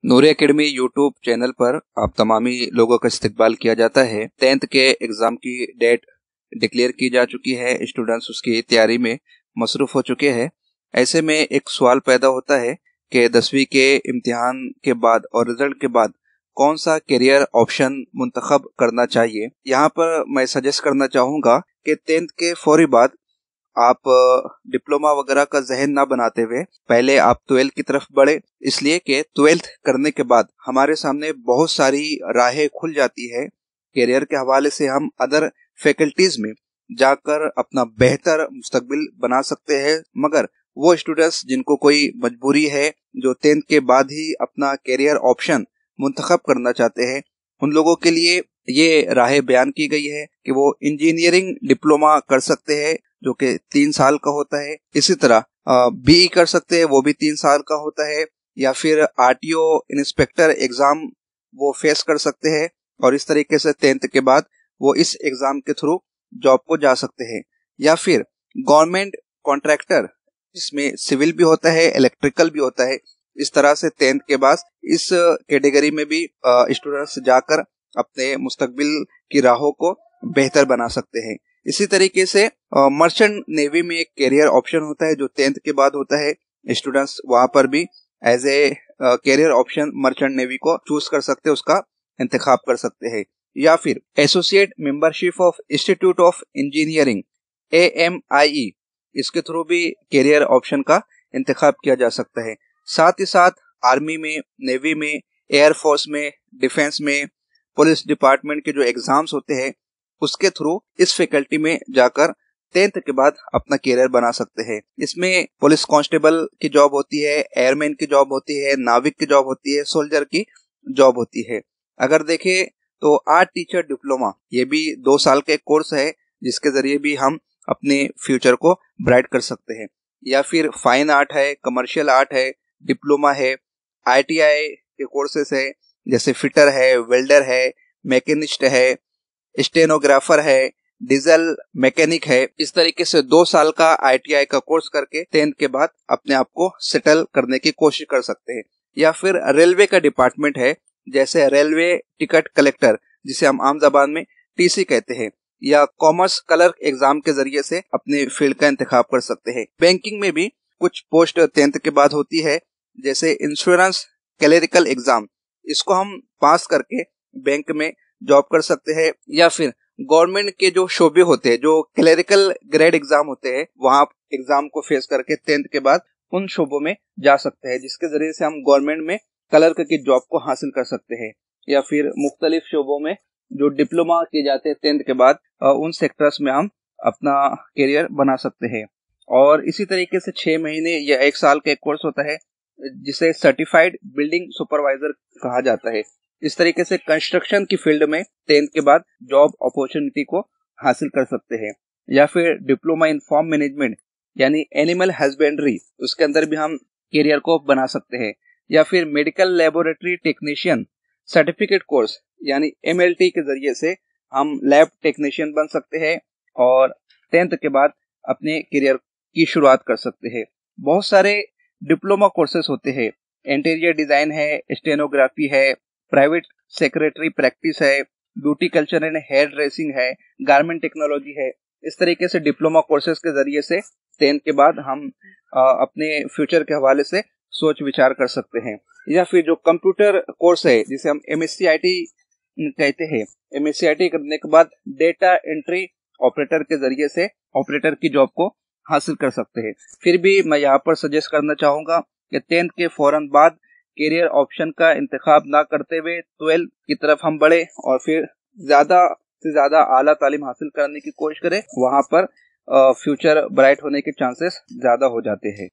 नूरी academy YouTube channel पर आप तमामी लोगों का इस्तकबाल किया जाता है। 10th के एग्ज़ाम की डेट डिक्लेयर की जा चुकी है। स्टूडेंट्स उसकी तैयारी में मसरूफ़ हो चुके हैं। ऐसे में एक सवाल पैदा होता है कि 10वीं के इम्तिहान के बाद और रिजल्ट के बाद कौन सा करियर ऑप्शन मुंतखब करना चाहिए। यहाँ पर मैं सजेस्ट करना चाहूँगा कि 10th के फौरी बाद आप डिप्लोमा वगैरह का जहन ना बनाते हुए पहले आप 12th की तरफ बढ़े, इसलिए कि 12th करने के बाद हमारे सामने बहुत सारी राहें खुल जाती है। करियर के हवाले से हम अदर फैकल्टीज में जाकर अपना बेहतर मुस्तकबिल बना सकते हैं। मगर वो स्टूडेंट्स जिनको कोई मजबूरी है, जो 10th के बाद ही अपना करियर ऑप्शन मुंतखब करना चाहते हैं, उन लोगों के लिए ये राहें बयान की गई है कि वो इंजीनियरिंग डिप्लोमा कर सकते हैं जो कि 3 साल का होता है। इसी तरह बीई कर सकते हैं, वो भी 3 साल का होता है। या फिर आरटीओ इंस्पेक्टर एग्जाम वो फेस कर सकते हैं और इस तरीके से 10th के बाद वो इस एग्जाम के थ्रू जॉब को जा सकते हैं। या फिर गवर्नमेंट कॉन्ट्रैक्टर, जिसमें सिविल भी होता है, इलेक्ट्रिकल भी होता है। इस तरह से 10th के बाद इस कैटेगरी में भी स्टूडेंट्स जाकर अपने मुस्तकबिल की राहों को बेहतर बना सकते हैं। इसी तरीके से मर्चेंट नेवी में एक करियर ऑप्शन होता है जो 10th के बाद होता है। स्टूडेंट्स वहां पर भी as a career option merchant navy को चूज कर सकते हैं, उसका इंतखाब कर सकते हैं। या फिर associate membership of institute of engineering AMIE, इसके थ्रू भी करियर ऑप्शन का इंतखाब किया जा सकता है। साथ ही साथ आर्मी में, नेवी में, एयरफोर्स में, डिफेंस में, पुलिस डिपार्टमेंट के जो एग्जाम्स होते हैं उसके थ्रू इस फैकल्टी में जाकर 10th के बाद अपना करियर बना सकते हैं। इसमें पुलिस कांस्टेबल की जॉब होती है, एयरमैन की जॉब होती है, नाविक की जॉब होती है, सोल्जर की जॉब होती है। अगर देखें तो आर्ट टीचर डिप्लोमा, ये भी 2 साल का कोर्स है जिसके जरिए भी हम अपने फ्यूचर को ब्राइट कर सकते हैं। या फिर फाइन आर्ट है, कमर्शियल आर्ट है, डिप्लोमा है, ITI के कोर्सेस है, जैसे फिटर है, वेल्डर है, मैकेनिस्ट है, स्टेनोग्राफर है, डीजल मैकेनिक है। इस तरीके से 2 साल का ITI का कोर्स करके 10th के बाद अपने आप को सेटल करने की कोशिश कर सकते हैं। या फिर रेलवे का डिपार्टमेंट है, जैसे रेलवे टिकट कलेक्टर, जिसे हम आम जबान में TC कहते हैं। या कॉमर्स क्लर्क एग्जाम के जरिए से अपने फील्ड का इंतखाब कर सकते हैं। बैंकिंग में भी कुछ पोस्ट 10th के बाद होती है, जैसे इंश्योरेंस क्लरिकल एग्जाम, इसको हम पास करके बैंक में जॉब कर सकते हैं। या फिर गवर्नमेंट के जो शोबे होते हैं, जो क्लरिकल ग्रेड एग्जाम होते हैं, वहां एग्जाम को फेस करके 10th के बाद उन शोबों में जा सकते हैं, जिसके जरिए से हम गवर्नमेंट में क्लर्क की जॉब को हासिल कर सकते हैं। या फिर मुख्तलिफ शोबों में जो डिप्लोमा किए जाते हैं 10th के बाद, उन सेक्टर्स में हम अपना करियर बना सकते हैं। और इसी तरीके से 6 महीने या 1 साल का एक कोर्स होता है जिसे सर्टिफाइड बिल्डिंग सुपरवाइजर कहा जाता है। इस तरीके से कंस्ट्रक्शन की फील्ड में 10th के बाद जॉब अपॉर्चुनिटी को हासिल कर सकते हैं। या फिर डिप्लोमा इन फार्म मैनेजमेंट यानी एनिमल हस्बेंड्री, उसके अंदर भी हम करियर को बना सकते हैं। या फिर medical laboratory technician certificate course यानी MLT के जरिए से हम लैब टेक्नीशियन बन सकते हैं और 10th के बाद अपने करियर की शुरुआत कर सकते हैं। बहुत सारे डिप्लोमा कोर्सेज होते हैं, इंटीरियर डिजाइन है, स्टेनोग्राफी है, प्राइवेट सेक्रेटरी प्रैक्टिस है, beauty culture and hair dressing है, गारमेंट टेक्नोलॉजी है। इस तरीके से डिप्लोमा कोर्सेज के जरिए से 10th के बाद हम अपने फ्यूचर के हवाले से सोच विचार कर सकते हैं। या फिर जो कंप्यूटर कोर्स है, जिसे हम MSc IT कहते हैं, MSc IT करने के बाद डेटा एंट्री ऑपरेटर के जरिए से ऑपरेटर की जॉब को हासिल कर सकते हैं। फिर भी मैं यहाँ पर सजेस्ट करना चाहूंगा कि 10th के फौरन बाद करियर ऑप्शन का इंतखाब ना करते हुए 12th की तरफ हम बढ़े और फिर ज्यादा से ज्यादा आला तालीम हासिल करने की कोशिश करें। वहां पर फ्यूचर ब्राइट होने के चांसेस ज्यादा हो जाते हैं।